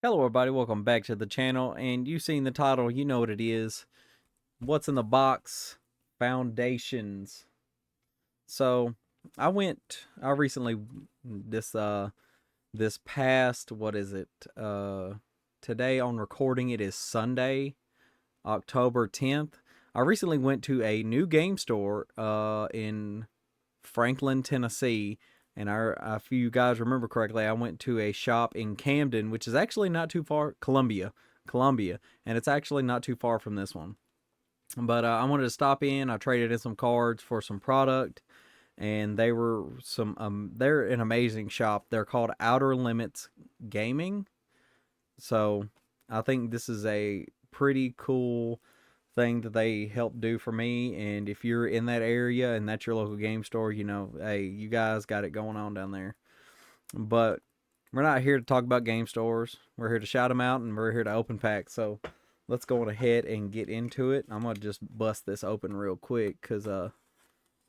Hello everybody, welcome back to the channel, and you've seen the title, you know what it is. What's in the box? Foundations. So, I recently, this past, what is it? Today on recording, it is Sunday, October 10th. I recently went to a new game store, in Franklin, Tennessee. And if you guys remember correctly, I went to a shop in Camden, which is actually not too far, Columbia, and it's actually not too far from this one. But I wanted to stop in. I traded in some cards for some product, and they're an amazing shop. They're called Outer Limits Gaming. So I think this is a pretty cool thing that they help do for me. And if you're in that area and that's your local game store, hey, you guys got it going on down there. But we're not here to talk about game stores. We're here to shout them out, and we're here to open pack. So let's go ahead and get into it. I'm gonna just bust this open real quick because the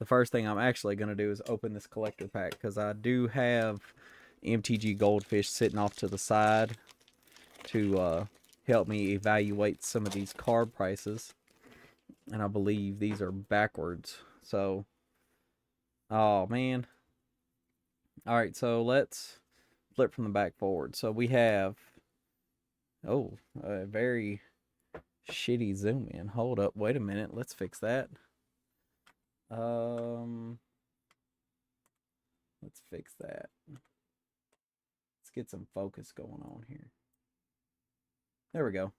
first thing I'm actually gonna do is open this collector pack because I do have MTG Goldfish sitting off to the side to help me evaluate some of these card prices. And I believe these are backwards. So, oh man. All right, so let's flip from the back forward. So we have, a very shitty zoom in. Hold up, wait a minute. Let's fix that. Let's fix that. Let's get some focus going on here. There we go.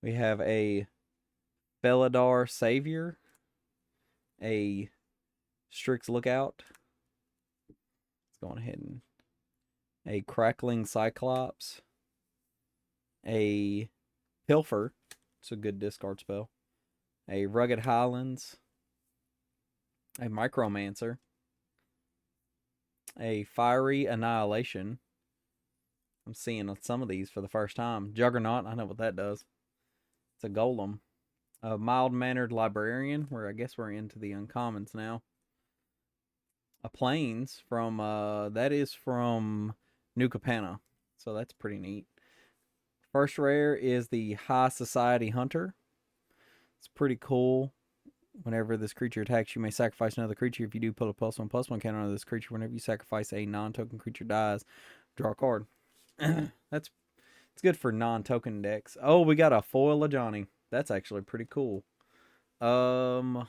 We have a Felidar Savior, a Strix Lookout. Let's go ahead and a Crackling Cyclops, a Pilfer. It's a good discard spell. A Rugged Highlands, a Micromancer, a Fiery Annihilation. I'm seeing some of these for the first time. Juggernaut, I know what that does. It's a Golem. A Mild-Mannered Librarian, where I guess we're into the uncommons now. A Plains from, that is from New Capenna, so that's pretty neat. First rare is the High Society Hunter. It's pretty cool. Whenever this creature attacks, you may sacrifice another creature. If you do, put a +1/+1 counter on this creature. Whenever you sacrifice a non-token creature dies, draw a card. It's good for non-token decks. Oh, we got a foil of Johnny. That's actually pretty cool. Let's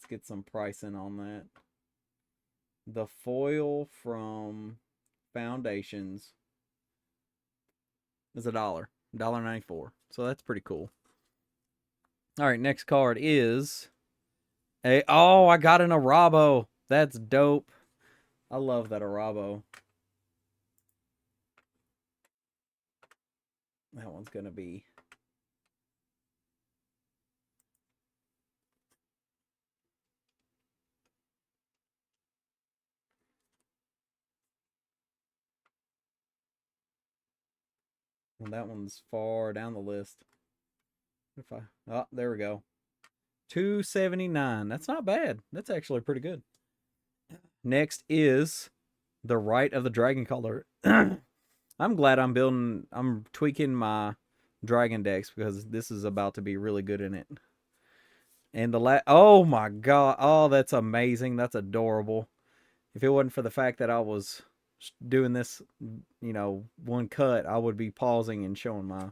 get some pricing on that. The foil from Foundations is $1.94. So that's pretty cool. All right, next card is I got an Arabo. That's dope. I love that Arabo. That one's going to be that one's far down the list. There we go. 279. That's not bad. That's actually pretty good. Next is the Rite of the Dragon Color. I'm glad I'm tweaking my dragon decks because this is about to be really good in it. And oh my god. Oh, that's amazing. That's adorable. If it wasn't for the fact that I was doing this, one cut, I would be pausing and showing my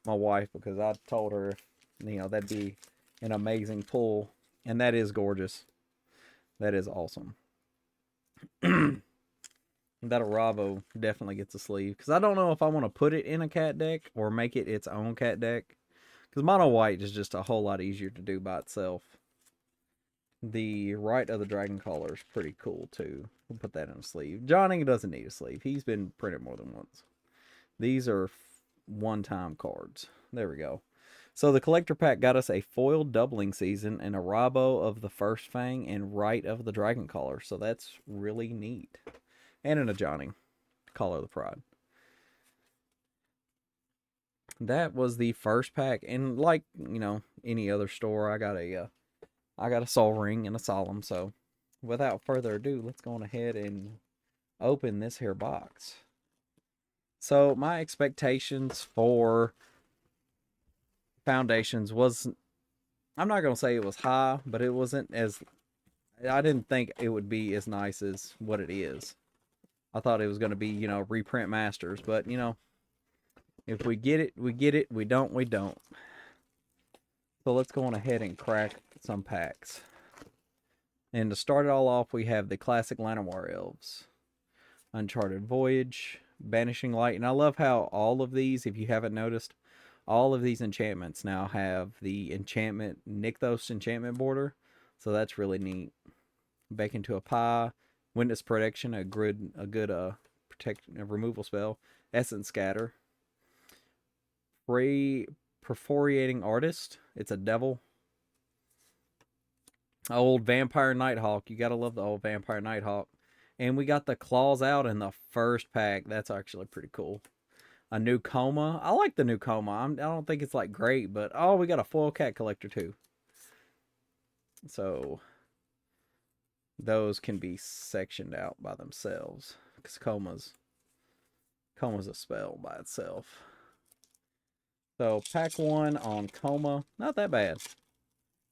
wife because I told her, that'd be an amazing pull. And that is gorgeous. That is awesome. That Arabo definitely gets a sleeve because I don't know if I want to put it in a cat deck or make it its own cat deck because mono white is just a whole lot easier to do by itself. The Rite of the Dragon Color is pretty cool too. We'll put that in a sleeve. Johnny doesn't need a sleeve. He's been printed more than once. These are one-time cards. There we go. So the collector pack got us a foil doubling season and a Rabo of the First Fang and Rite of the Dragon Color. So that's really neat. And an Ajani, Collar of the Pride. That was the first pack, and like any other store, I got a Sol Ring and a Solemn. So, without further ado, let's go on ahead and open this here box. So my expectations for Foundations was, I'm not going to say it was high, but it wasn't as, I didn't think it would be as nice as what it is. I thought it was going to be, you know, reprint masters, but you know, if we get it, we get it. We don't, we don't. So let's go on ahead and crack some packs. And to start it all off, we have the classic Llanowar Elves, Uncharted Voyage, Banishing Light. And I love how all of these, if you haven't noticed, all of these enchantments now have the enchantment, Nykthos enchantment border. So that's really neat. Bake into a Pie, Witness Protection, a good removal spell. Essence Scatter. Free Perforating Artist. It's a devil. Old Vampire Nighthawk. You gotta love the old Vampire Nighthawk. And we got the claws out in the first pack. That's actually pretty cool. A new Coma. I like the new Coma. I don't think it's like great, but oh, we got a foil cat collector too. So those can be sectioned out by themselves because Coma's a spell by itself. So pack 1 on Coma. Not that bad.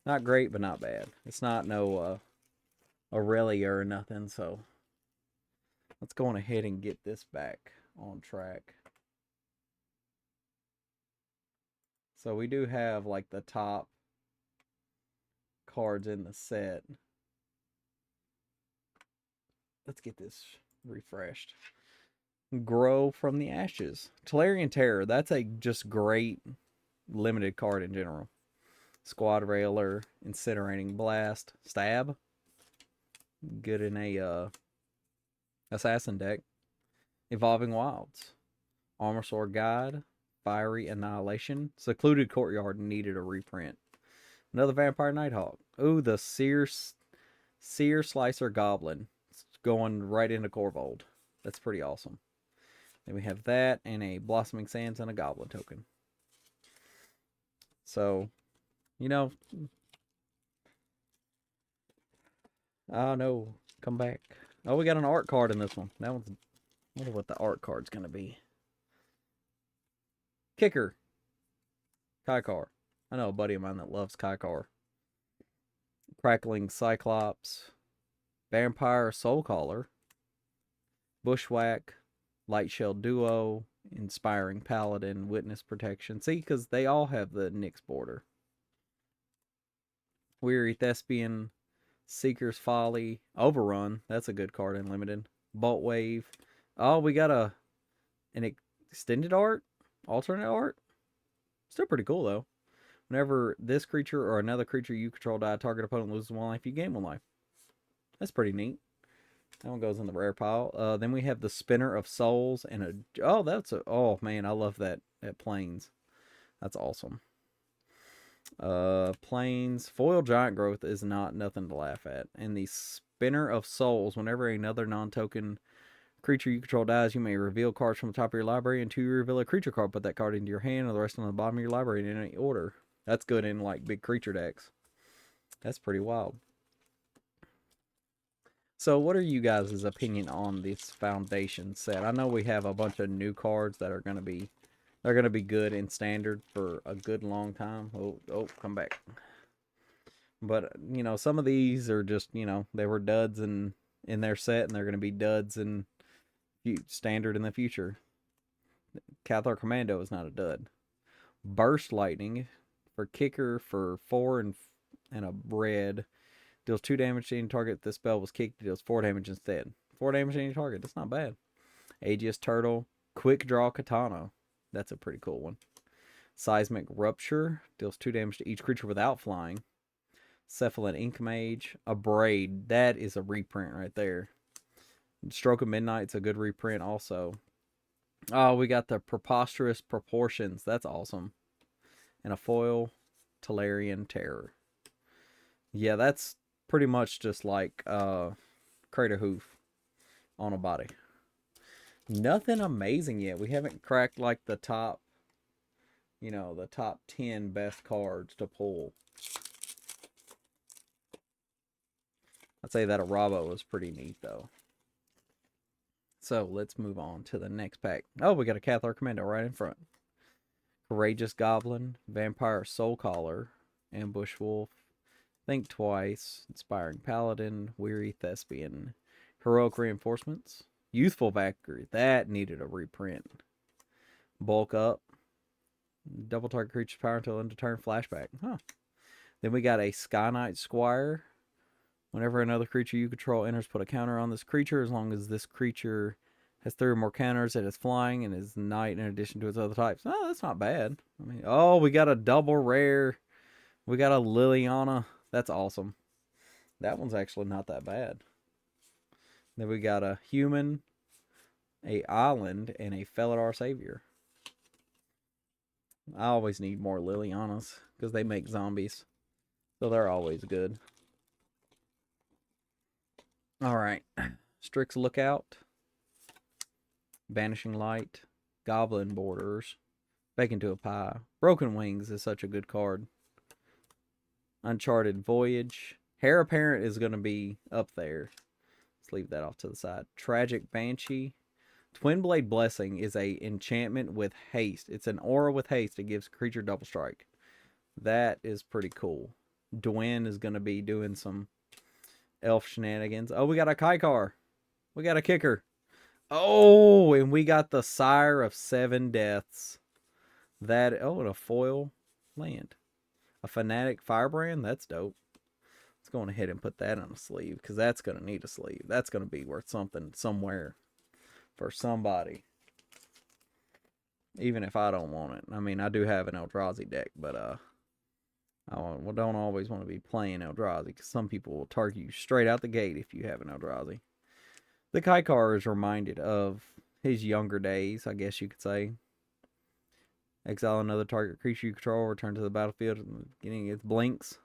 Not great, but not bad. It's not no Aurelia or nothing, so let's go on ahead and get this back on track. So we do have like the top cards in the set. Let's get this refreshed. Grow from the Ashes. Tolarian Terror. That's a just great limited card in general. Squad Railer, Incinerating Blast, Stab. Good in a Assassin deck. Evolving Wilds. Armor Sword Guide. Fiery Annihilation. Secluded Courtyard needed a reprint. Another Vampire Nighthawk. Ooh, the Seer Slicer Goblin. It's going right into Korvold. That's pretty awesome. Then we have that and a Blossoming Sands and a Goblin token. So, you know. Oh no, come back. Oh, we got an art card in this one. That one's, I wonder what the art card's going to be. Kicker. Kykar. I know a buddy of mine that loves Kykar. Crackling Cyclops. Vampire Soulcaller. Bushwhack. Lightshell Duo. Inspiring Paladin. Witness Protection. See, because they all have the Nyx border. Weary Thespian. Seeker's Folly. Overrun. That's a good card in Limited. Bolt Wave. Oh, we got an extended art? Alternate art? Still pretty cool, though. Whenever this creature or another creature you control die, target opponent loses 1 life, you gain 1 life. That's pretty neat. That one goes in the rare pile. Then we have the Spinner of Souls and a... Oh, that's a... Oh, man, I love that at Plains. That's awesome. Plains. Foil Giant Growth is not nothing to laugh at. And the Spinner of Souls, whenever another non-token creature you control dies, you may reveal cards from the top of your library until you reveal a creature card. Put that card into your hand or the rest on the bottom of your library in any order. That's good in like big creature decks. That's pretty wild. So what are you guys' opinion on this Foundation set? I know we have a bunch of new cards that are going to be, they're going to be good in Standard for a good long time. Oh, come back. But, you know, some of these are just, you know, they were duds in their set, and they're going to be duds in Standard in the future. Cathar Commando is not a dud. Burst Lightning for kicker for 4 and a red. Deals 2 damage to any target. If this spell was kicked, it deals 4 damage instead. 4 damage to any target. That's not bad. Aegis Turtle. Quick Draw Katana. That's a pretty cool one. Seismic Rupture. Deals 2 damage to each creature without flying. Cephalid Ink Mage. A Braid. That is a reprint right there. Stroke of Midnight's a good reprint also. Oh, we got the Preposterous Proportions. That's awesome. And a foil Tolarian Terror. Yeah, that's pretty much just like Crater Hoof on a body. Nothing amazing yet. We haven't cracked like the top, you know, the top 10 best cards to pull. I'd say that Arabo was pretty neat though. So let's move on to the next pack. Oh, we got a Cathar Commando right in front. Courageous Goblin, Vampire Soul Caller, Ambush Wolf, Think Twice, Inspiring Paladin, Weary Thespian, Heroic Reinforcements, Youthful Valkyrie, that needed a reprint. Bulk Up, double target creature's power until end of turn, flashback. Huh. Then we got a Sky Knight Squire. Whenever another creature you control enters, put a counter on this creature as long as this creature has 3 or more counters that is flying and is knight in addition to its other types. Oh, that's not bad. I mean, oh, we got a double rare. We got a Liliana. That's awesome. That one's actually not that bad. Then we got a human, a island, and a Felidar Savior. I always need more Lilianas because they make zombies. So they're always good. Alright. Strix Lookout. Vanishing Light. Goblin Borders. Bake into a Pie. Broken Wings is such a good card. Uncharted Voyage. Heir Apparent is going to be up there. Let's leave that off to the side. Tragic Banshee. Twin Blade Blessing is a enchantment with haste. It's an aura with haste. It gives creature double strike. That is pretty cool. Dwyn is going to be doing some elf shenanigans. Oh, we got a Kaikar. We got a kicker. Oh, and we got the Sire of Seven Deaths. That, oh, and a foil land. A Fanatic Firebrand. That's dope. Let's go ahead and put that on a sleeve because that's going to need a sleeve. That's going to be worth something somewhere for somebody. Even if I don't want it. I mean, I do have an Eldrazi deck, but I don't always want to be playing Eldrazi because some people will target you straight out the gate if you have an Eldrazi. The Kaikar is reminded of his younger days, I guess you could say. Exile another target creature you control, return to the battlefield, getting its blinks.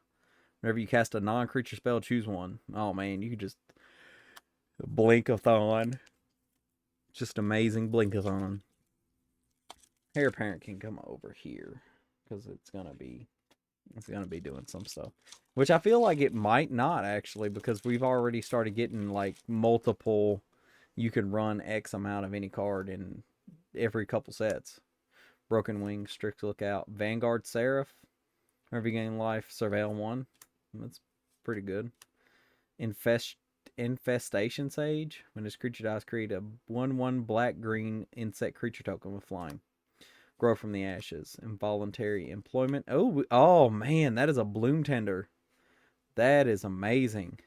Whenever you cast a non-creature spell, choose one. Oh man, you could just Blink-a-thon. Just amazing Blink-a-thon. Heir Apparent can come over here because it's gonna be doing some stuff, which I feel like it might not actually because we've already started getting like multiple. You can run X amount of any card in every couple sets. Broken Wings, Strict Lookout, Vanguard Seraph. Whenever you gain life, Surveil 1. That's pretty good. Infestation Sage. When this creature dies, create a 1/1 black-green insect creature token with flying. Grow from the ashes. Involuntary employment. Oh man, that is a Bloom Tender. That is amazing.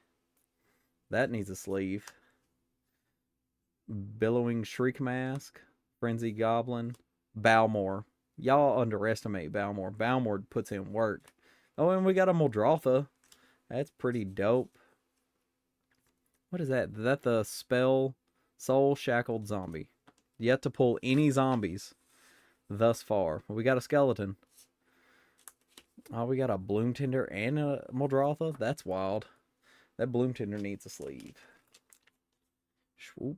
That needs a sleeve. Billowing Shriek Mask. Frenzy Goblin. Balmor. Y'all underestimate Balmor. Balmor puts in work. Oh, and we got a Muldrotha. That's pretty dope. What is that? Is that the spell Soul Shackled Zombie? Yet to pull any zombies thus far. We got a skeleton. Oh, we got a Bloom Tender and a Muldrotha? That's wild. That Bloom Tender needs a sleeve. Swoop.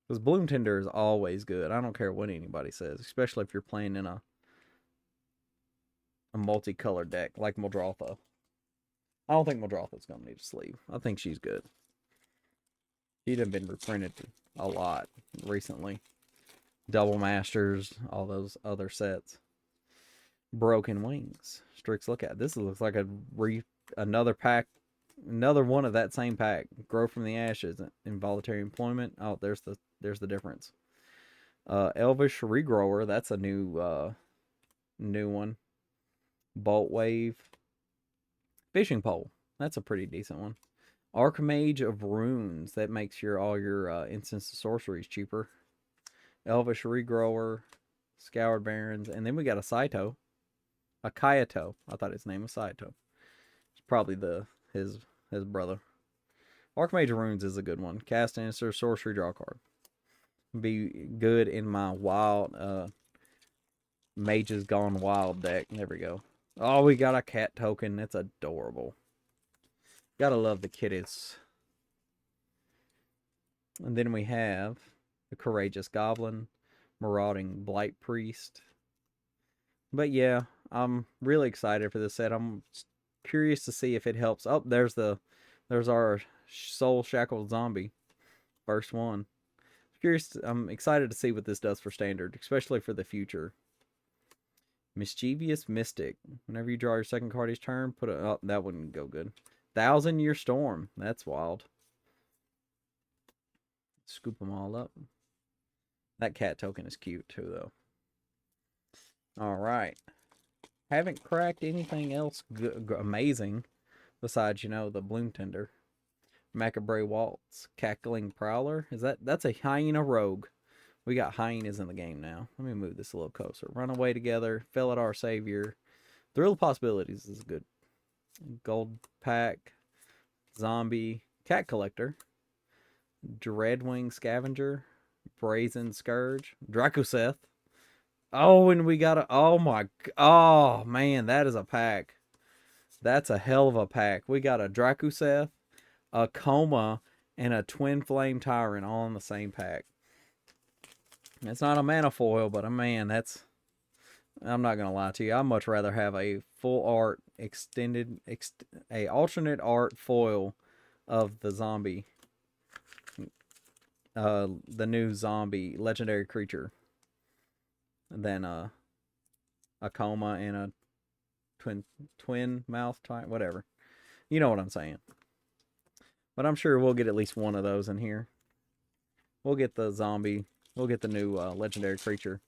Because Bloom Tender is always good. I don't care what anybody says. Especially if you're playing in a multicolored deck like Muldrotha. I don't think Muldrotha's going to need a sleeve. I think she's good. She'd have been reprinted a lot recently. Double Masters, all those other sets. Broken Wings. Strix Lookout. This looks like another pack, another one of that same pack. Grow from the Ashes. Involuntary Employment. Oh, there's the difference. Elvish Regrower. That's a new one. Bolt Wave. Fishing Pole. That's a pretty decent one. Archmage of Runes. That makes all your instants and sorceries cheaper. Elvish Regrower. Scoured Barrens. And then we got a Saito. A Kayato. I thought his name was Saito. It's probably his brother. Archmage of Runes is a good one. Cast answer, sorcery, draw card. Be good in my wild Mages Gone Wild deck. There we go. Oh, we got a cat token. That's adorable. Gotta love the kitties. And then we have the Courageous Goblin, Marauding Blight Priest. But yeah, I'm really excited for this set. I'm curious to see if it helps. Oh, there's our Soul Shackled Zombie. First one. Curious. I'm excited to see what this does for standard, especially for the future. Mischievous Mystic. Whenever you draw your second card each turn, put it up. Oh, that wouldn't go good. 1,000-Year Storm. That's wild. Scoop them all up. That cat token is cute too, though. All right. Haven't cracked anything else amazing besides, the Bloom Tender. Macabre Waltz. Cackling Prowler. That's a Hyena Rogue. We got hyenas in the game now. Let me move this a little closer. Runaway Together. Felidar Savior. Thrill of Possibilities is good. Gold Pack. Zombie. Cat Collector. Dreadwing Scavenger. Brazen Scourge. Dracoseth. Oh, and we got a... Oh, man, that is a pack. That's a hell of a pack. We got a Dracoseth, a Coma, and a Twin Flame Tyrant all in the same pack. It's not a mana foil, but man, that's... I'm not going to lie to you. I'd much rather have a full art a alternate art foil of the zombie. The new zombie legendary creature than a Coma and a twin mouth type, whatever. You know what I'm saying. But I'm sure we'll get at least one of those in here. We'll get the zombie. We'll get the new legendary creature.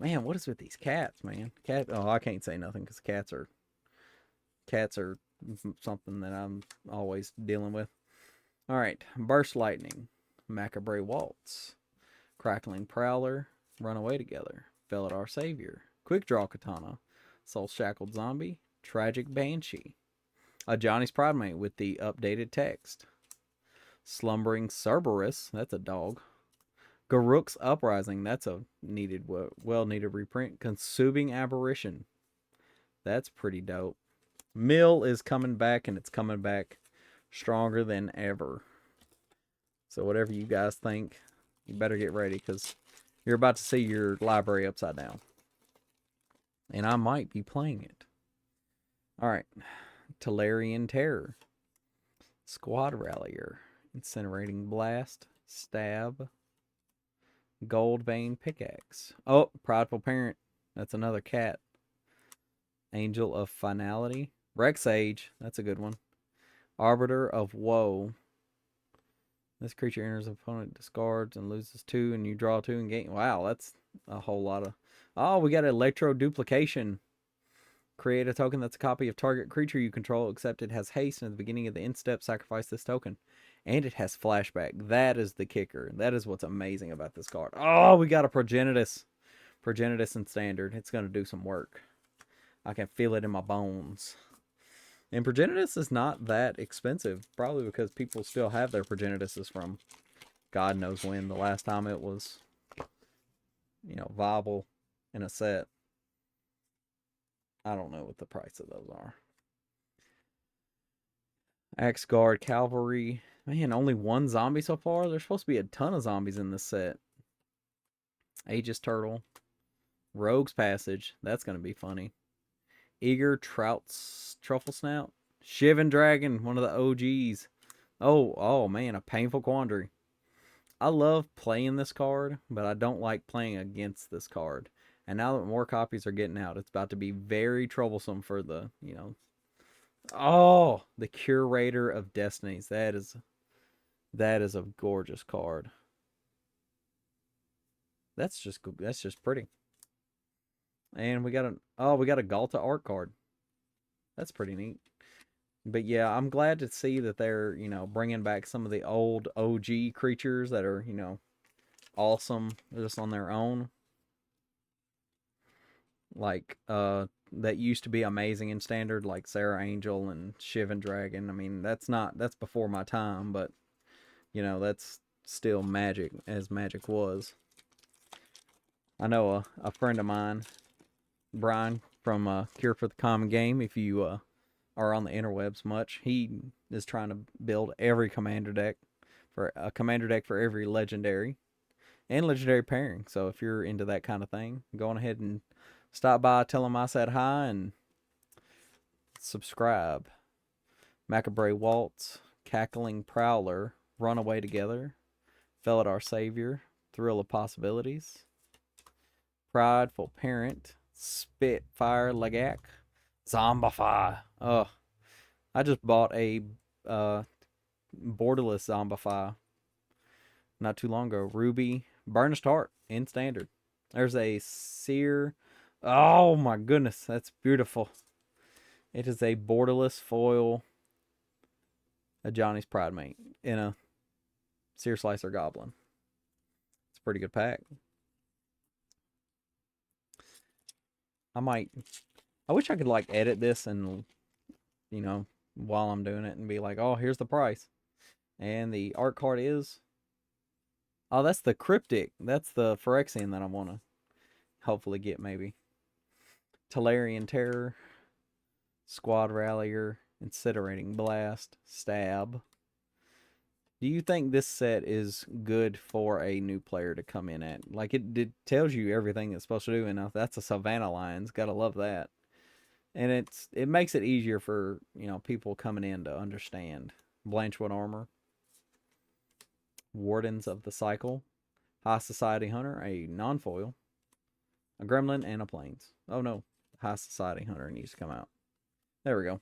Man, what is with these cats, man? Oh, I can't say nothing because cats are something that I'm always dealing with. All right, Burst Lightning, Macabre Waltz, Crackling Prowler, Runaway Together, Felidar Savior, Quick Draw Katana, Soul Shackled Zombie, Tragic Banshee, a Johnny's Pridemate with the updated text, Slumbering Cerberus, that's a dog, Garruk's Uprising, that's a well-needed reprint, Consuming Aberration, that's pretty dope. Mill is coming back, and it's coming back stronger than ever. So whatever you guys think, you better get ready, because you're about to see your library upside down. And I might be playing it. All right. Tolarian Terror. Squad Rallier. Incinerating Blast. Stab. Goldbane Pickaxe. Oh, Prideful Parent. That's another cat. Angel of Finality. Rexage. That's a good one. Arbiter of Woe. This creature enters opponent, discards, and loses 2, and you draw 2 and gain. Wow, that's a whole lot of... Oh, we got Electro Duplication. Create a token that's a copy of target creature you control, except it has haste, and at the beginning of the end step, sacrifice this token. And it has flashback. That is the kicker. That is what's amazing about this card. Oh, we got a Progenitus. Progenitus in Standard. It's going to do some work. I can feel it in my bones. And Progenitus is not that expensive. Probably because people still have their Progenituses from God knows when. The last time it was, viable in a set. I don't know what the price of those are. Axe Guard Cavalry. Man, only one zombie so far? There's supposed to be a ton of zombies in this set. Aegis Turtle. Rogue's Passage. That's going to be funny. Eager Truffle Snout. Shivan Dragon, one of the OGs. Oh man, a Painful Quandary. I love playing this card, but I don't like playing against this card. And now that more copies are getting out, it's about to be very troublesome for the, Oh, the Curator of Destinies. That is a gorgeous card. That's just pretty. And we got a Ghalta art card. That's pretty neat. But yeah, I'm glad to see that they're, bringing back some of the old OG creatures that are, awesome just on their own. Like, that used to be amazing in Standard, like Sarah Angel and Shivan Dragon. I mean, that's before my time, but, that's still magic, as magic was. I know a friend of mine, Brian, from Cure for the Common Game, if you are on the interwebs much, he is trying to build every commander deck for every legendary and legendary pairing. So if you're into that kind of thing, go on ahead and stop by, tell him I said hi, and subscribe. Macabre Waltz, Cackling Prowler, Runaway Together, Felidar Savior, Thrill of Possibilities, Prideful Parent, Spitfire Lagak, Zombify. Oh, I just bought a uh, borderless Zombify not too long ago. Ruby, Burnished Heart in standard. There's a Seer. Oh my goodness, that's beautiful. It is a borderless foil, a Johnny's Pride Mate in a Seer Slicer Goblin. It's a pretty good pack. I wish I could like edit this and, you know, while I'm doing it and be like, oh, here's the price. And the art card is, oh, that's the Cryptic. That's the Phyrexian that I want to hopefully get maybe. Tolarian Terror, Squad Rallier, Incinerating Blast, Stab. Do you think this set is good for a new player to come in at? Like, it tells you everything it's supposed to do, and that's a Savannah Lions. Gotta love that. And it makes it easier for, you know, people coming in to understand. Blanchwood Armor, Wardens of the Cycle, High Society Hunter, a non-foil, a Gremlin, and a Plains. Oh no, High Society Hunter needs to come out. There we go.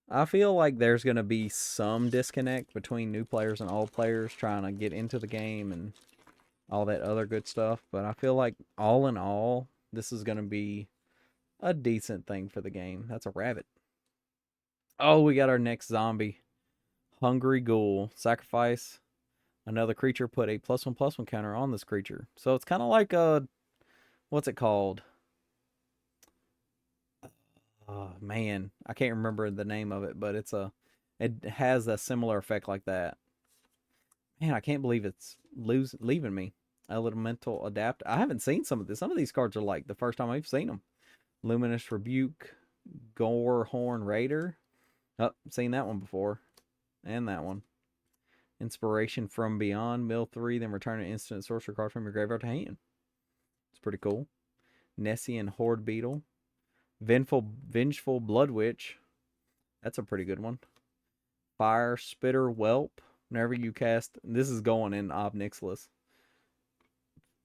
I feel like there's going to be some disconnect between new players and old players trying to get into the game and all that other good stuff. But I feel like all in all, this is going to be a decent thing for the game. That's a rabbit. Oh, we got our next zombie. Hungry Ghoul. Sacrifice another creature. Put a +1/+1 counter on this creature. So it's kind of like a... What's it called? Oh, man. I can't remember the name of it, but it has a similar effect like that. Man, I can't believe it's leaving me. Elemental Adapt. I haven't seen some of this. Some of these cards are like the first time I've seen them. Luminous Rebuke. Gorehorn Raider. Oh, seen that one before. And that one. Inspiration from Beyond. Mill 3, then return an instant sorcerer card from your graveyard to hand. It's pretty cool. Nessian Horde Beetle. Vengeful Blood Witch. That's a pretty good one. Fire Spitter Whelp. Whenever you cast... This is going in Ob Nixilis,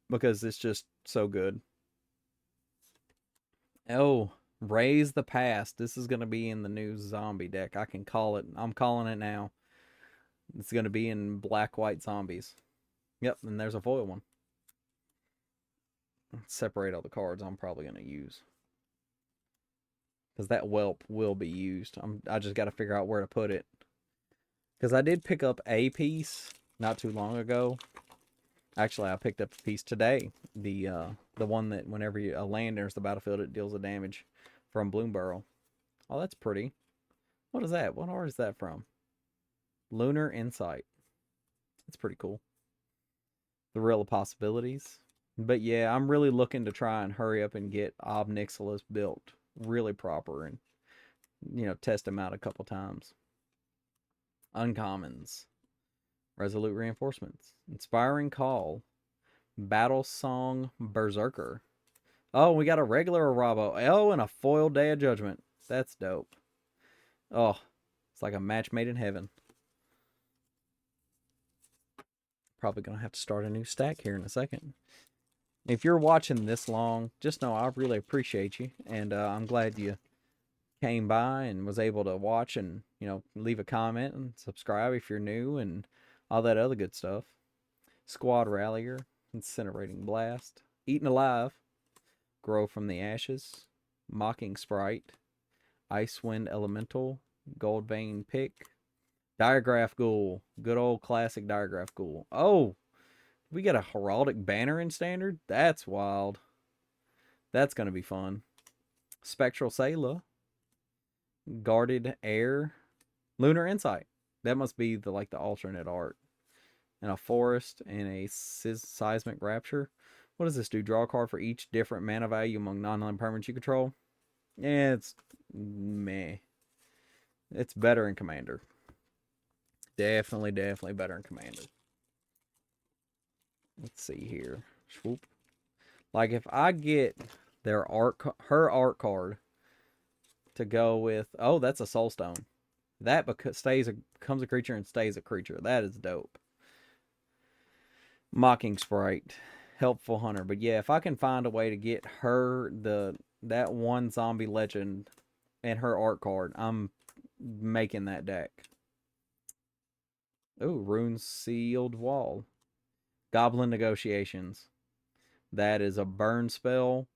because it's just so good. Oh, Raise the Past. This is going to be in the new zombie deck. I can call it. I'm calling it now. It's going to be in black-white zombies. Yep, and there's a foil one. Let's separate all the cards I'm probably going to use, because that Whelp will be used. I just got to figure out where to put it. Because I did pick up a piece not too long ago. Actually, I picked up a piece today. The one that whenever a land enters the battlefield, it deals the damage from Bloomburrow. Oh, that's pretty. What is that? What art is that from? Lunar Insight. That's pretty cool. Thrill of Possibilities. But yeah, I'm really looking to try and hurry up and get Ob Nixilis built really proper and, you know, test them out a couple times. Uncommons. Resolute Reinforcements. Inspiring Call. Battle Song Berserker. Oh, we got a regular Arabo. Oh, and a foil Day of Judgment. That's dope. Oh, it's like a match made in heaven. Probably going to have to start a new stack here in a second. If you're watching this long, just know I really appreciate you. And I'm glad you came by and was able to watch and, you know, leave a comment and subscribe if you're new and all that other good stuff. Squad Rallier, Incinerating Blast, Eaten Alive, Grow from the Ashes, Mocking Sprite, Icewind Elemental, Goldbane Pick, Diregraph Ghoul, good old classic Diregraph Ghoul. Oh, we got a Heraldic Banner in Standard? That's wild. That's going to be fun. Spectral Sailor, Guarded Air, Lunar Insight. That must be the alternate art. And a Forest and a Seismic Rapture. What does this do? Draw a card for each different mana value among non-land permanents you control. Yeah, it's meh. It's better in Commander. Definitely better in Commander. Let's see here. Swoop. Like if I get her art card to go with, oh, that's a Soulstone. That becomes a creature and stays a creature. That is dope. Mocking Sprite, Helpful Hunter. But yeah, if I can find a way to get her that one zombie legend and her art card, I'm making that deck. Oh, Rune Sealed Wall. Goblin Negotiations. That is a burn spell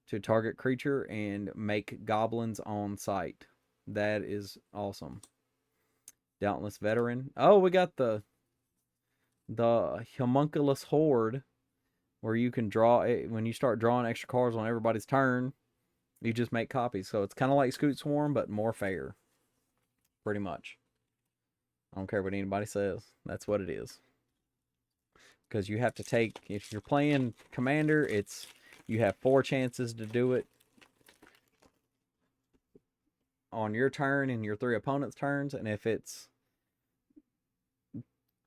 to target creature and make goblins on sight. That is awesome. Dauntless Veteran. Oh, we got the Homunculus Horde, where you can draw it when you start drawing extra cards on everybody's turn. You just make copies, so it's kind of like Scoot Swarm, but more fair. Pretty much. I don't care what anybody says. That's what it is. Because you have to take, if you're playing Commander, you have 4 chances to do it on your turn and your 3 opponents' turns, and if it's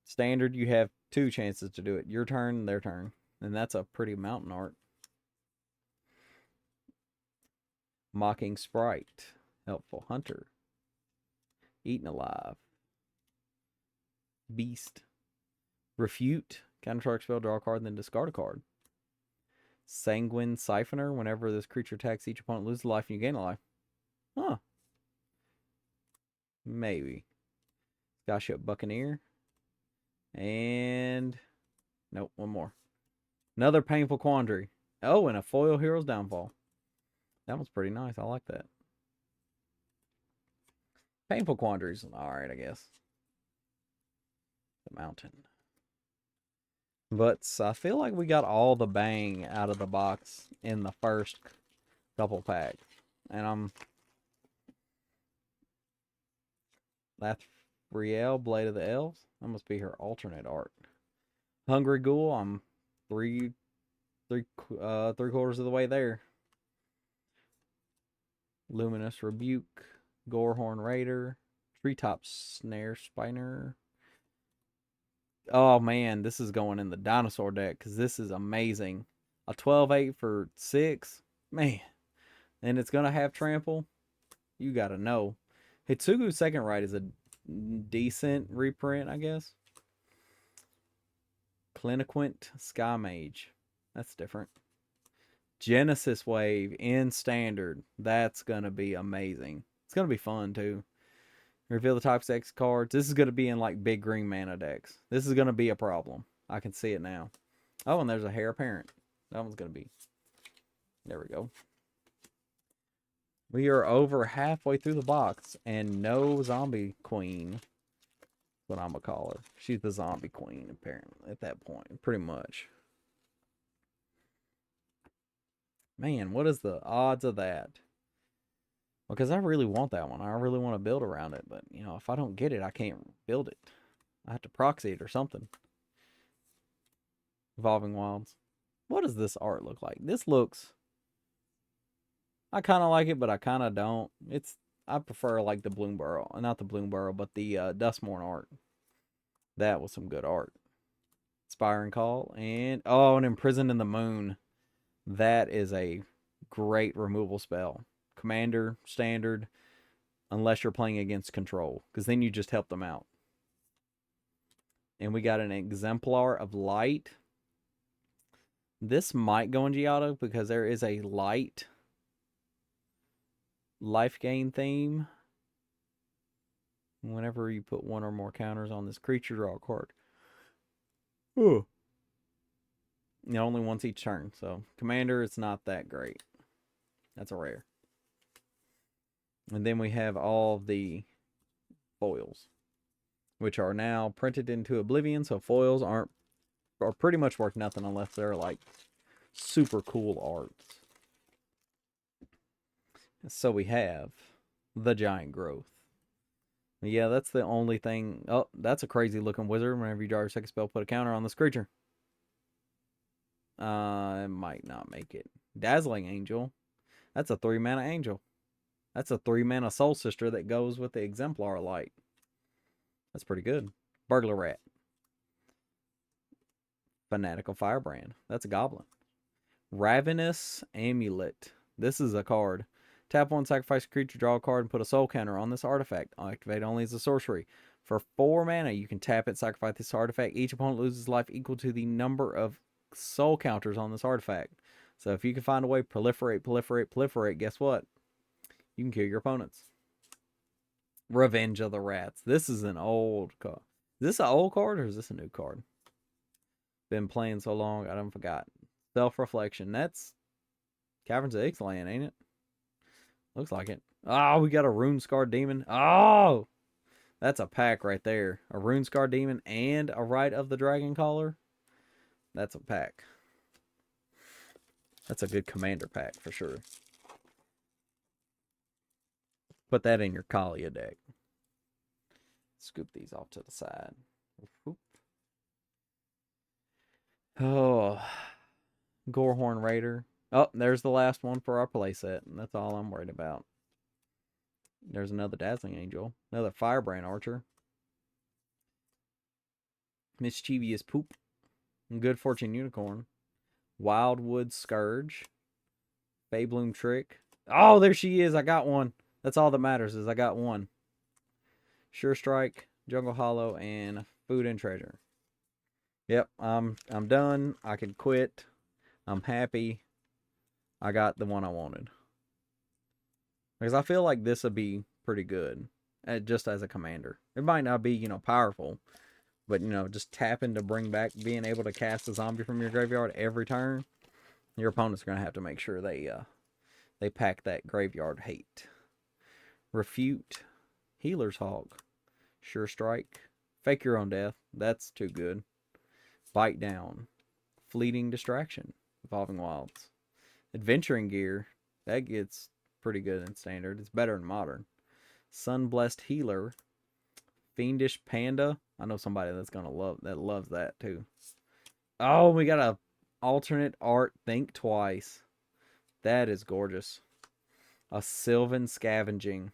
Standard, you have 2 chances to do it. Your turn, their turn. And that's a pretty mountain art. Mocking Sprite. Helpful Hunter. Eaten Alive. Beast. Refute. Counter-target spell, draw a card, then discard a card. Sanguine Siphoner. Whenever this creature attacks, each opponent loses a life and you gain a life. Huh. Maybe. Skyship Buccaneer. And nope, one more. Another Painful Quandary. Oh, and a foil Hero's Downfall. That one's pretty nice. I like that. Painful Quandaries. Alright, I guess. The Mountain. But I feel like we got all the bang out of the box in the first couple packs. And Lathriel, Blade of the Elves. That must be her alternate art. Hungry Ghoul. I'm three quarters of the way there. Luminous Rebuke. Gorehorn Raider. Treetop Snare Spiner. Oh man, this is going in the dinosaur deck because this is amazing. A 12/8 for 6. Man. And it's going to have trample. You got to know. Hitsugu Second Right is a decent reprint, I guess. Cliniquant Sky Mage. That's different. Genesis Wave in Standard. That's going to be amazing. It's going to be fun, too. Reveal the type 6 cards. This is going to be in, like, big green mana decks. This is going to be a problem. I can see it now. Oh, and there's a Heir Apparent. That one's going to be... There we go. We are over halfway through the box, and no Zombie Queen. What I'm going to call her. She's the Zombie Queen, apparently, at that point. Pretty much. Man, what is the odds of that? Because I really want that one. I really want to build around it. But, you know, if I don't get it, I can't build it. I have to proxy it or something. Evolving Wilds. What does this art look like? This looks... I kind of like it, but I kind of don't. I prefer like the Bloomburrow. Not the Bloomburrow, but the Dustmorn art. That was some good art. Inspiring Call. And, oh, and Imprisoned in the Moon. That is a great removal spell. Commander, Standard, unless you're playing against Control. Because then you just help them out. And we got an Exemplar of Light. This might go in Giotto because there is a light life gain theme. Whenever you put 1 or more counters on this creature, draw a card. Ooh. You know, only once each turn. So, Commander, it's not that great. That's a rare. And then we have all the foils, which are now printed into Oblivion. So, foils are pretty much worth nothing unless they're like super cool arts. So we have the Giant Growth. Yeah, that's the only thing. Oh, that's a crazy looking wizard. Whenever you draw your second spell, put a counter on this creature. It might not make it. Dazzling Angel. That's a 3-mana angel. That's a 3-mana Soul Sister that goes with the Exemplar Light. That's pretty good. Burglar Rat. Fanatical Firebrand. That's a goblin. Ravenous Amulet. This is a card. Tap 1, sacrifice a creature, draw a card, and put a soul counter on this artifact. Activate only as a sorcery. For 4 mana, you can tap it, sacrifice this artifact. Each opponent loses life equal to the number of soul counters on this artifact. So if you can find a way, proliferate, guess what? You can kill your opponents. Revenge of the Rats. This is an old card. Is this an old card or is this a new card? Been playing so long, I done forgot. Self-reflection. That's Caverns of Ixalan, ain't it? Looks like it. Oh, we got a Rune-Scarred Demon. Oh! That's a pack right there. A Rune-Scarred Demon and a Rite of the Dragon Caller. That's a pack. That's a good commander pack for sure. Put that in your Kaalia deck. Scoop these off to the side. Oh, Gorehorn Raider. Oh, there's the last one for our playset. That's all I'm worried about. There's another Dazzling Angel. Another Firebrand Archer. Mischievous Poop. Good Fortune Unicorn. Wildwood Scourge. Faybloom Trick. Oh, there she is. I got one. That's all that matters is I got one. Sure Strike, Jungle Hollow, and Food and Treasure. Yep, I'm done. I can quit. I'm happy. I got the one I wanted. Because I feel like this would be pretty good. Just as a commander. It might not be, powerful. But, just tapping to bring back being able to cast a zombie from your graveyard every turn. Your opponent's going to have to make sure they pack that graveyard hate. Refute. Healer's Hawk. Sure Strike. Fake Your Own Death. That's too good. Bite Down. Fleeting Distraction. Evolving Wilds. Adventuring Gear. That gets pretty good in Standard. It's better in Modern. Sunblessed Healer. Fiendish Panda. I know somebody that's gonna loves that too. Oh, we got a alternate art Think Twice. That is gorgeous. A Sylvan Scavenging.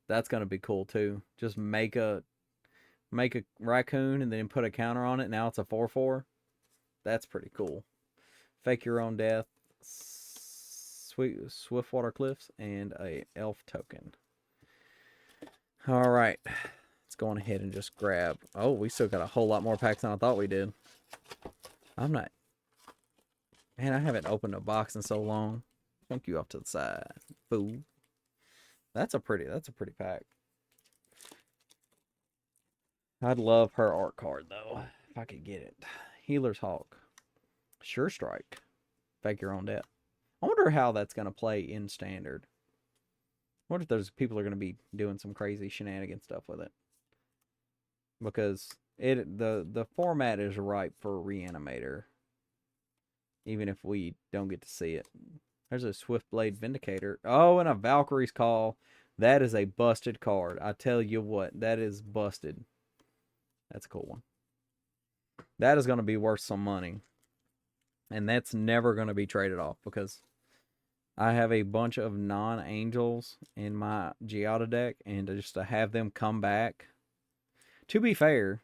That's gonna be cool too. Just make a raccoon and then put a counter on it. Now it's a 4/4. That's pretty cool. Fake Your Own Death. Swiftwater Cliffs and a elf token. All right. Let's go on ahead and just grab. Oh, we still got a whole lot more packs than I thought we did. I'm not. Man, I haven't opened a box in so long. Thank you off to the side. Fool. That's a pretty pack. I'd love her art card though, if I could get it. Healer's Hawk. Sure Strike. Fake Your Own Death. I wonder how that's gonna play in Standard. I wonder if those people are gonna be doing some crazy shenanigan stuff with it. Because the format is ripe for Reanimator. Even if we don't get to see it. There's a Swiftblade Vindicator. Oh, and a Valkyrie's Call. That is a busted card. I tell you what, that is busted. That's a cool one. That is going to be worth some money. And that's never going to be traded off because I have a bunch of non-angels in my Giada deck. And just to have them come back. To be fair,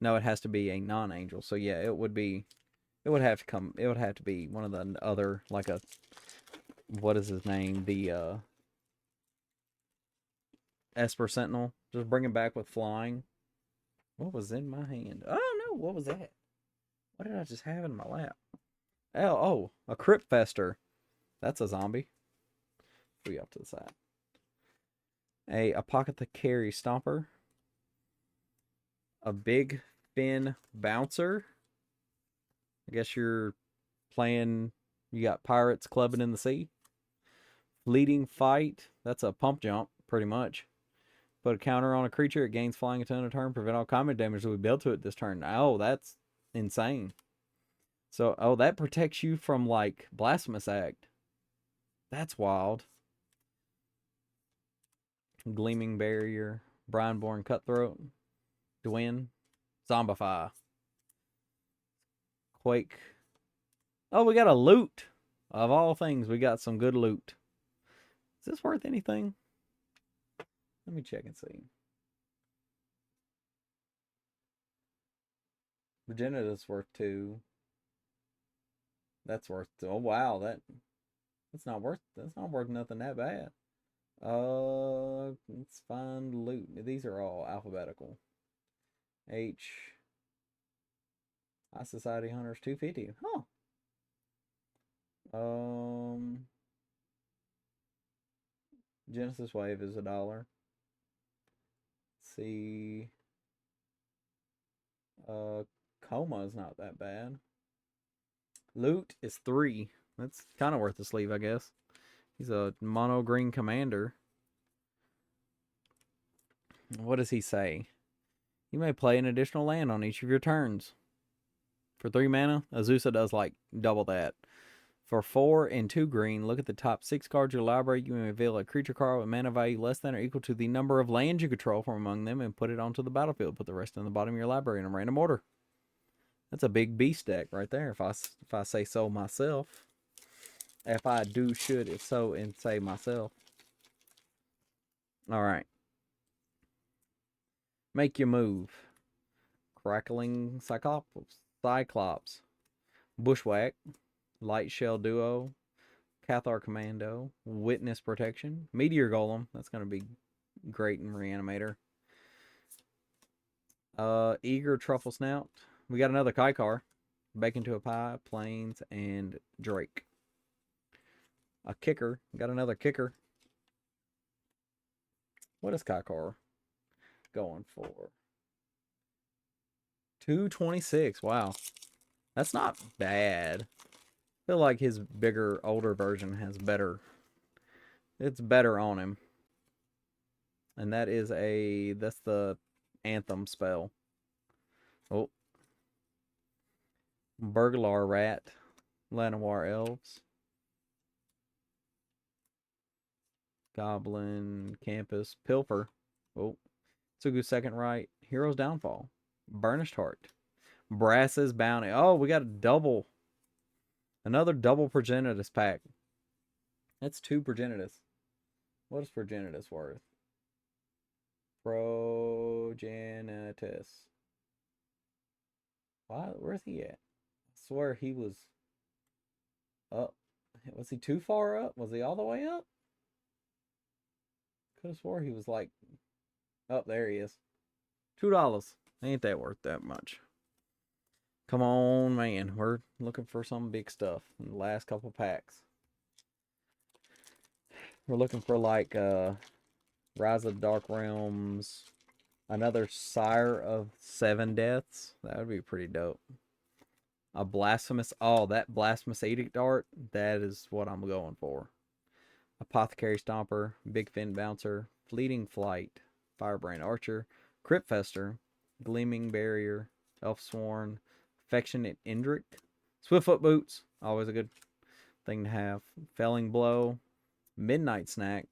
no, it has to be a non-angel. So yeah, it would have to be one of the other, like a, what is his name? The Esper Sentinel. Just bring him back with flying. What was in my hand? Oh no, what was that? What did I just have in my lap? Oh, a Crypt Fester. That's a zombie. Put you off to the side. A Apothecary Stomper. A Big Fin Bouncer. I guess you're playing, you got pirates clubbing in the sea. Fleeting Fight. That's a pump jump, pretty much. Put a counter on a creature, it gains flying until end of turn. Prevent all combat damage that we build to it this turn. Oh, that's insane. So, oh, that protects you from, like, Blasphemous Act. That's wild. Gleaming Barrier. Brineborn Cutthroat. Dwyn. Zombify. Quake. Oh, we got a loot. Of all things, we got some good loot. Is this worth anything? Let me check and see. Virginia's worth 2. That's worth. Oh wow, that's not worth nothing that bad. Let's find loot. These are all alphabetical. H. High Society Hunters 250. Huh. Um, Genesis Wave is $1. See. Coma is not that bad. Loot is 3. That's kind of worth the sleeve, I guess. He's a mono green commander. What does he say? You may play an additional land on each of your turns. For 3 mana, Azusa does like double that. For 4 and 2 green, look at the top 6 cards of your library. You may reveal a creature card with mana value less than or equal to the number of lands you control from among them and put it onto the battlefield. Put the rest in the bottom of your library in a random order. That's a big beast deck right there, if I say so myself. If I do, should, if so, and say myself. All right. Make your move. Crackling Cyclops. Bushwhack. Light Shell Duo. Cathar Commando. Witness Protection. Meteor Golem. That's going to be great in Reanimator. Eager Truffle Snout. We got another Kaikar. Bacon to a Pie. Plains. And Drake. A kicker. Got another kicker. What is Kaikar going for? 226. Wow. That's not bad. I feel like his bigger, older version has better. It's better on him. And that is that's the Anthem spell. Oh. Burglar Rat. Llanowar Elves. Goblin Campus. Pilfer. Oh. Tsugu Second Right. Hero's Downfall. Burnished Heart. Brass's Bounty. Oh, we got a double. Another double Progenitus pack. That's 2 Progenitus. What is Progenitus worth? Progenitus. Wow, where's he at? I swear he was up. Was he too far up? Was he all the way up? Could have swore he was like up. There he is. $2. Ain't that worth that much? Come on, man. We're looking for some big stuff in the last couple packs. We're looking for like Rise of Dark Realms, another Sire of 7 Deaths. That would be pretty dope. A Blasphemous. Oh, that Blasphemous Edict art. That is what I'm going for. Apothecary Stomper, Big Fin Bouncer, Fleeting Flight, Firebrand Archer, Crypt Fester, Gleaming Barrier, Elfsworn, Affectionate Indrik, Swiftfoot Boots, always a good thing to have. Felling Blow, Midnight Snack,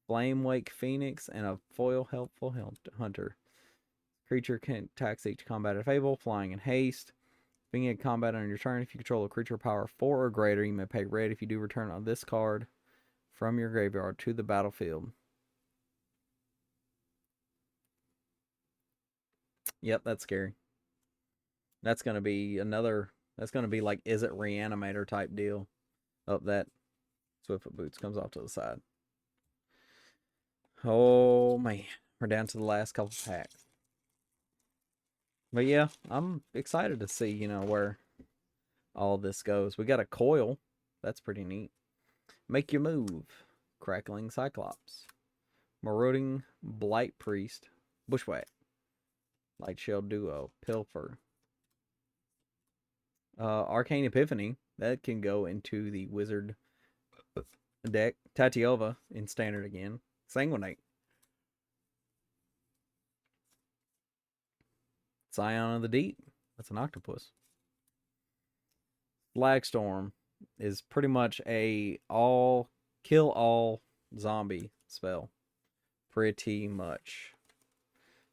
Flame Wake Phoenix, and a Foil Helpful Hunter. Creature can tax each combat if able, flying in haste. Being in combat on your turn, if you control a creature power 4 or greater, you may pay red. If you do, return on this card from your graveyard to the battlefield. Yep, that's scary. That's going to be another, that's going to be like, is it Reanimator type deal. Oh, that Swiftfoot Boots comes off to the side. Oh, man. We're down to the last couple packs. But yeah, I'm excited to see, where all this goes. We got a coil. That's pretty neat. Make your move. Crackling Cyclops. Marauding Blight Priest. Bushwhack. Light Shell Duo. Pilfer. Arcane Epiphany. That can go into the Wizard deck. Tatiova in Standard again. Sanguinate. Scion of the Deep. That's an octopus. Flagstorm is pretty much a kill all zombie spell. Pretty much.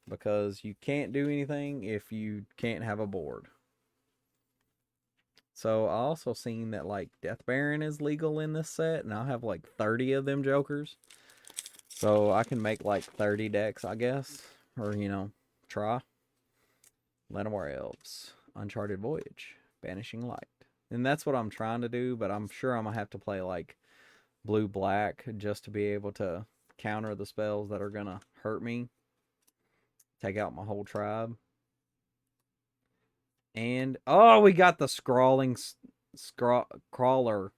Because you can't do anything if you can't have a board. So I also seen that like Death Baron is legal in this set, and I'll have like 30 of them jokers. So I can make like 30 decks, I guess. Or, try. Llanowar Elves. Uncharted Voyage. Banishing Light. And that's what I'm trying to do, but I'm sure I'm going to have to play like blue black just to be able to counter the spells that are gonna hurt me. Take out my whole tribe. And oh, we got the scrawling crawler.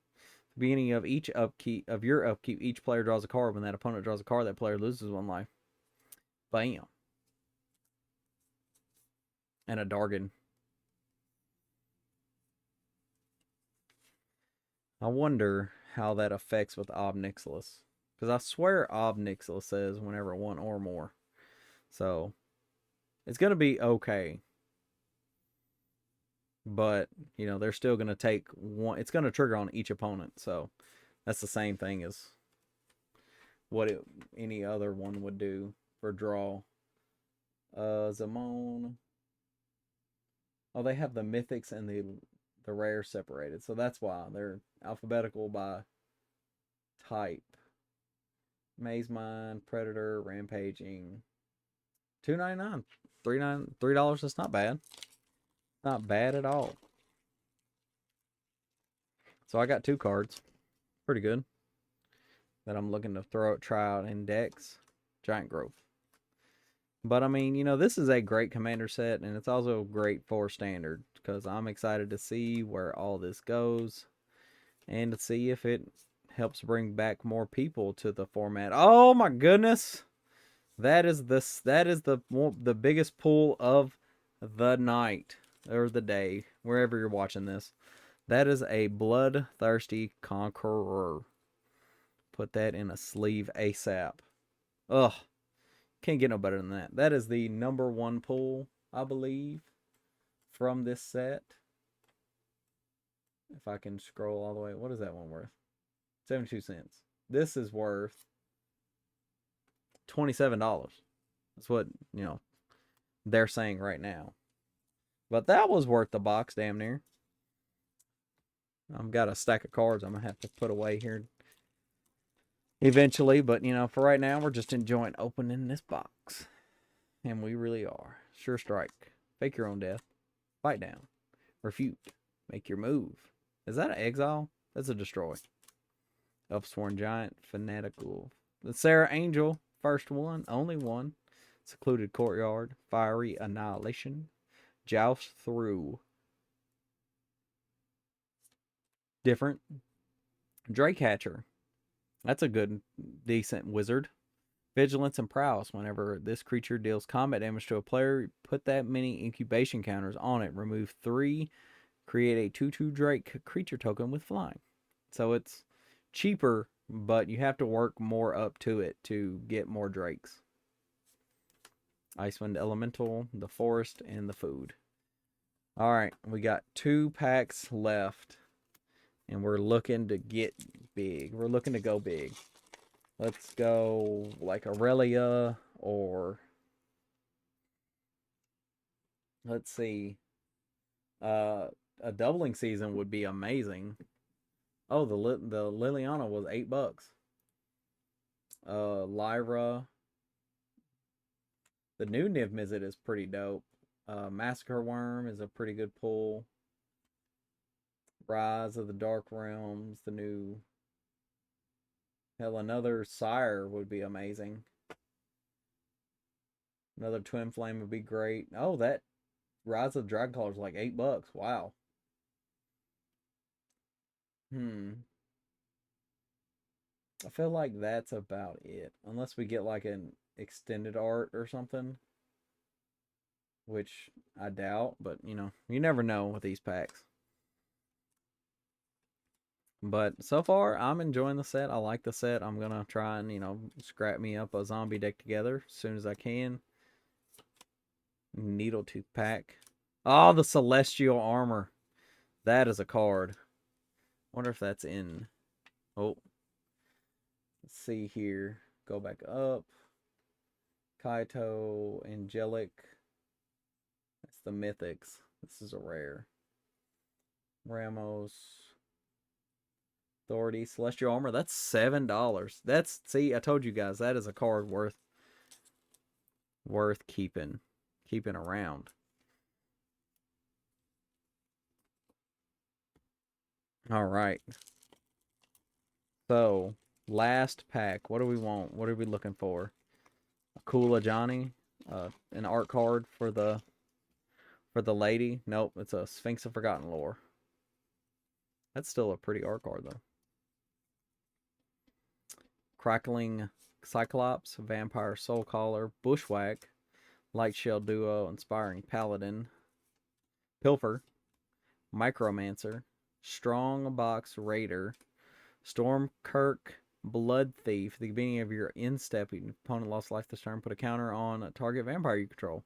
Beginning of each upkeep of your upkeep, each player draws a card. When that opponent draws a card, that player loses 1 life. Bam. And a Dargon. I wonder how that affects with Ob Nixilis. Because I swear Ob Nixilis says whenever 1 or more. So it's going to be okay. But, you know, they're still going to take one. It's going to trigger on each opponent. So that's the same thing as what any other one would do for draw. Zamon. Oh, they have the mythics and the rare separated. So that's why they're alphabetical by type. Maze Mine, Predator, Rampaging. $2.99. $3. That's not bad. Not bad at all. So I got 2 cards. Pretty good. That I'm looking to try out in decks. Giant Growth. But I mean, you know, this is a great commander set, and it's also great for standard, because I'm excited to see where all this goes and to see if it helps bring back more people to the format. Oh my goodness. That is the biggest pull of the night or the day, wherever you're watching this. That is a Bloodthirsty Conqueror. Put that in a sleeve ASAP. Ugh. Can't get no better than that. That is the #1 pull, I believe, from this set. If I can scroll all the way. What is that one worth? 72 cents. This is worth $27. That's what, you know, they're saying right now. But that was worth the box, damn near. I've got a stack of cards I'm going to have to put away here eventually. But, you know, for right now, we're just enjoying opening this box. And we really are. Sure Strike. Fake your own death. Fight down. Refute. Make your move. Is that an exile? That's a destroy. Upsworn Giant. Fanatical. The Serra Angel. First one. Only one. Secluded Courtyard. Fiery Annihilation. Joust Through. Different. Drakecatcher. That's a good, decent wizard. Vigilance and Prowess. Whenever this creature deals combat damage to a player, put that many incubation counters on it. Remove 3. Create a 2/2 Drake creature token with flying. So it's cheaper, but you have to work more up to it to get more Drakes. Icewind Elemental, the Forest, and the Food. Alright, we got 2 packs left. And we're looking to get big. We're looking to go big. Let's go like Aurelia or... Let's see. A doubling season would be amazing. Oh, the Liliana was $8. Lyra. The new Niv Mizzet is pretty dope. Massacre Worm is a pretty good pull. Rise of the Dark Realms, the new... Hell, another Sire would be amazing. Another Twin Flame would be great. Oh, that Rise of the Dragoncaller is like $8. Wow. I feel like that's about it. Unless we get like an extended art or something. Which I doubt, but you know, you never know with these packs. But so far, I'm enjoying the set. I like the set. I'm going to try and, you know, scrap me up a zombie deck together as soon as I can. Needletooth pack. Oh, the Celestial Armor. That is a card. Wonder if that's in... Oh. Let's see here. Go back up. Kaito, Angelic. That's the Mythics. This is a rare. Ramos. Authority, Celestial Armor. That's $7. That's, see, I told you guys, that is a card worth keeping around. All right. So, last pack. What do we want? What are we looking for? A Kula Johnny, an art card for the lady. Nope, it's a Sphinx of Forgotten Lore. That's still a pretty art card though. Crackling Cyclops, Vampire Soul Caller, Bushwhack, Lightshell Duo, Inspiring Paladin, Pilfer, Micromancer, Strongbox Raider, Stormkirk, Blood Thief. At the beginning of your end step, your opponent lost life this turn. Put a counter on a target vampire you control.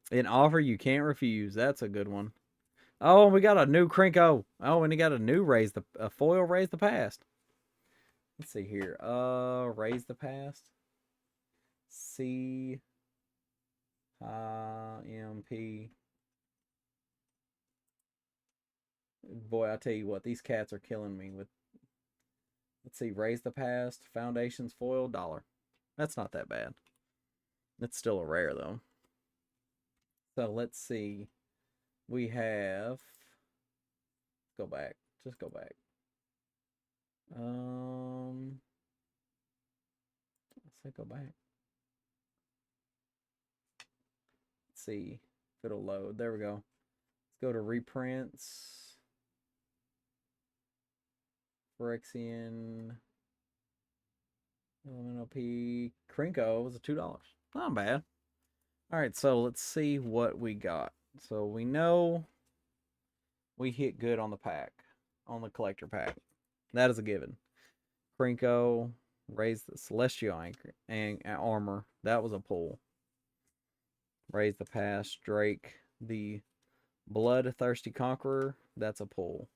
An offer you can't refuse. That's a good one. Oh, we got a new Krinko. Oh, and he got a new foil Raise the Past. Let's see here. Raise the Past. CIMP. Boy, I tell you what, these cats are killing me with. Let's see, Raise the Past, Foundations foil, $1. That's not that bad. It's still a rare though. So let's see. We have. Go back. Just go back. Let's say go back. Let's see if it'll load. There we go. Let's go to reprints. Phyrexian. Elemental P. Krinko was a $2. Not bad. Alright, so let's see what we got. So we know we hit good on the pack. On the collector pack. That is a given. Krinko. Raise the Celestial Anchor and Armor. That was a pull. Raise the Past. Drake. The Bloodthirsty Conqueror. That's a pull.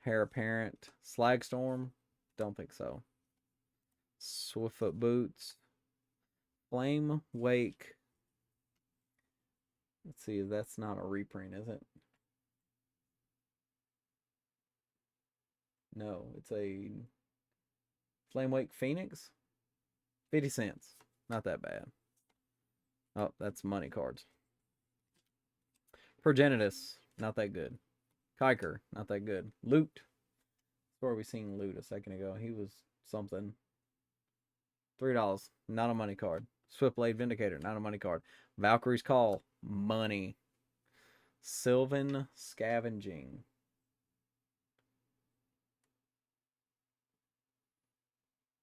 Heir Apparent. Slagstorm. Don't think so. Swiftfoot Boots. Flame Wake. Let's see, that's not a reprint, is it? No, it's a Flame Wake Phoenix. 50 cents. Not that bad. Oh, that's money cards. Progenitus. Not that good. Kiker. Not that good. Loot. Where we seen Loot a second ago. He was something. $3. Not a money card. Swiftblade Vindicator. Not a money card. Valkyrie's Call. Money. Sylvan Scavenging.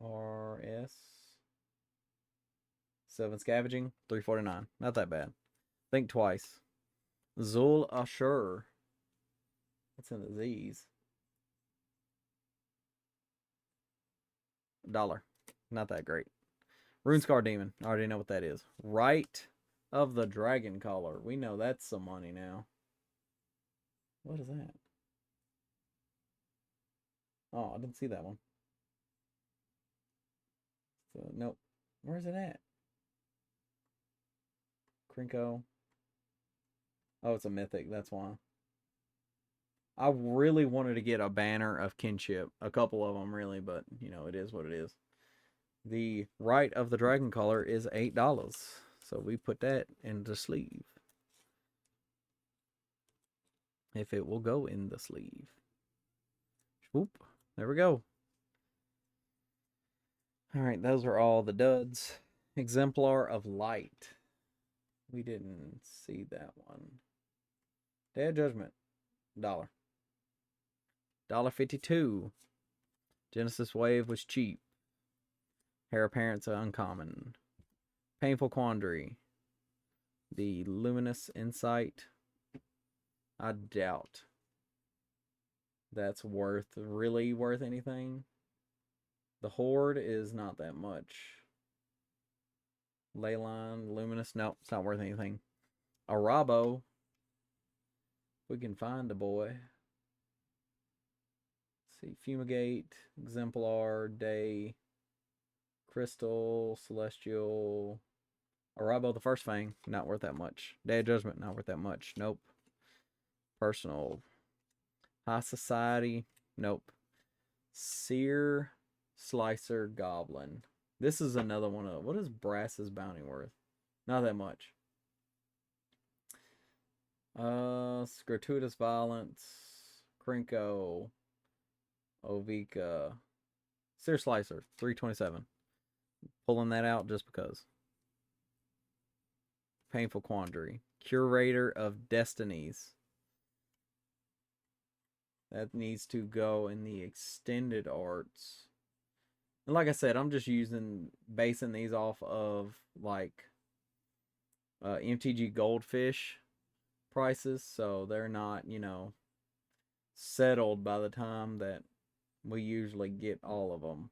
RS. Sylvan Scavenging. $3.49. Not that bad. Think twice. Zul Ashur. What's in the Z's? $1. Not that great. Runescar Demon. I already know what that is. Rite of the Dragon Caller. We know that's some money now. What is that? Oh, I didn't see that one. So, nope. Where's it at? Krinko. Oh, it's a mythic. That's why. I really wanted to get a banner of kinship. A couple of them, really, but, you know, it is what it is. The Rite of the Dragon Caller is $8. So we put that in the sleeve. If it will go in the sleeve. Whoop. There we go. Alright, those are all the duds. Exemplar of Light. We didn't see that one. Day of Judgment. $1. $1.52. Genesis Wave was cheap. Heir Apparent's uncommon. Painful Quandary. The Luminous Insight. I doubt that's really worth anything. The Horde is not that much. Leyline, Luminous, nope, it's not worth anything. Arabo. We can find the boy. Let's see, Fumigate, Exemplar, Day, Crystal, Celestial, Arabo the First Fang, not worth that much. Day of Judgment, not worth that much. Nope. Personal. High Society, nope. Seer, Slicer, Goblin. This is another one of, what is Brass's Bounty worth? Not that much. Gratuitous Violence, Krenko, Ovika, Sear Slicer, 327. Pulling that out just because. Painful Quandary, Curator of Destinies. That needs to go in the extended arts. And like I said, I'm just basing these off of like MTG Goldfish prices, so they're not, settled by the time that we usually get all of them.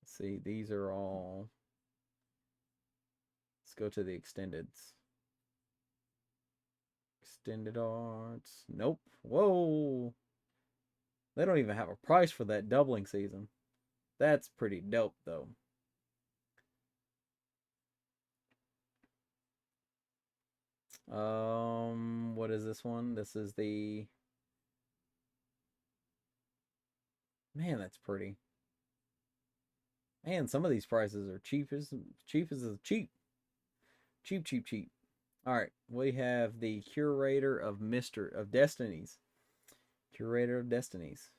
Let's see, these are all. Let's go to the extendeds. Extended arts. Nope. Whoa. They don't even have a price for that doubling season. That's pretty dope, though. What is this one? This is the... Man, that's pretty. Man, some of these prices are cheap as cheap. Cheap. All right, we have the Curator of Destinies. Curator of Destinies.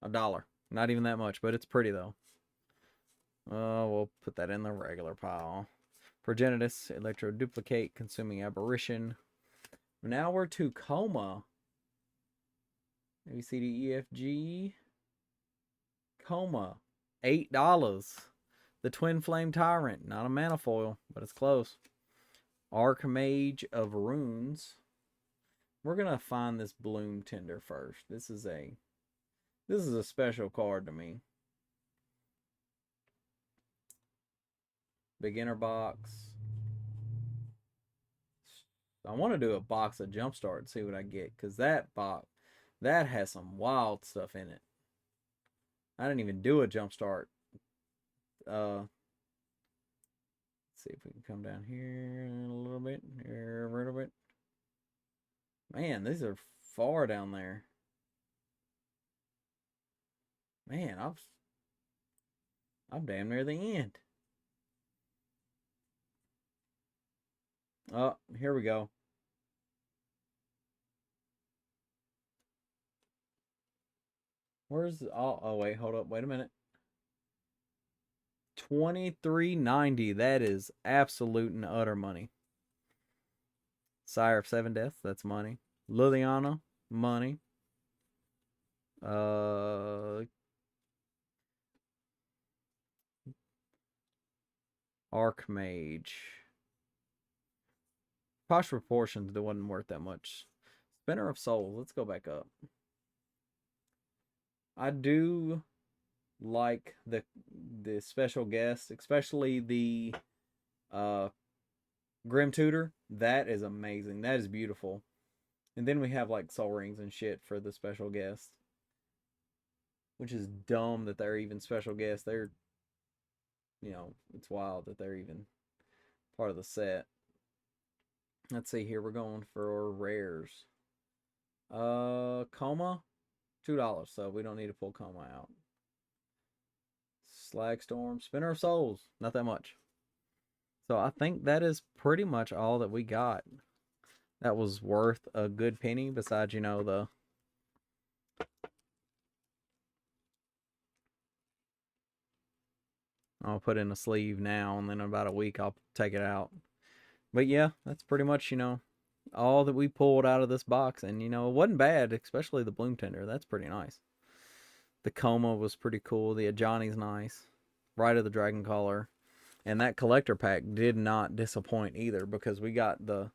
$1. Not even that much, but it's pretty though. We'll put that in the regular pile. Progenitus, Electro Duplicate, Consuming Aberration. Now we're to Coma. ABCDEFG. Coma. $8. The Twin Flame Tyrant. Not a mana foil, but it's close. Archmage of Runes. We're gonna find this Bloom Tender first. This is a special card to me. Beginner box. I want to do a box of Jumpstart and see what I get, because that box, that has some wild stuff in it. I didn't even do a Jumpstart. Let's see if we can come down here a little bit. Here a little bit. Man, these are far down there. Man, I'm damn near the end. Oh, here we go. Where's oh wait, hold up, wait a minute. $23.90. That is absolute and utter money. Sire of Seven Deaths, that's money. Liliana, money. Archmage. Posh Proportions, that wasn't worth that much. Spinner of Souls, let's go back up. I do like the special guest, especially the Grim Tutor. That is amazing. That is beautiful. And then we have like Soul Rings and shit for the special guest, which is dumb that they're even special guests. They're, it's wild that they're even part of the set. Let's see here. We're going for rares. Coma, $2, so we don't need to pull Coma out. Slagstorm, Spinner of Souls, not that much. So I think that is pretty much all that we got. That was worth a good penny, besides, the... I'll put in a sleeve now, and then in about a week I'll take it out. But yeah, that's pretty much, all that we pulled out of this box. And, it wasn't bad, especially the Bloom Tender. That's pretty nice. The Coma was pretty cool. The Ajani's nice. Rite of the Dragon Caller. And that collector pack did not disappoint either, because we got the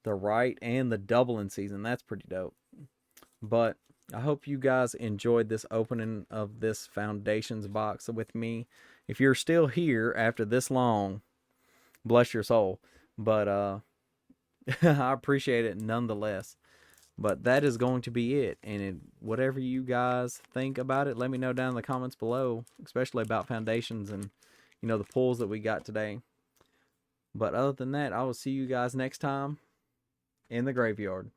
Rite and the Dublin season. That's pretty dope. But I hope you guys enjoyed this opening of this Foundations box with me. If you're still here after this long, bless your soul. But I appreciate it nonetheless. But that is going to be it. And whatever you guys think about it, let me know down in the comments below, especially about Foundations and, the pulls that we got today. But other than that, I will see you guys next time in the graveyard.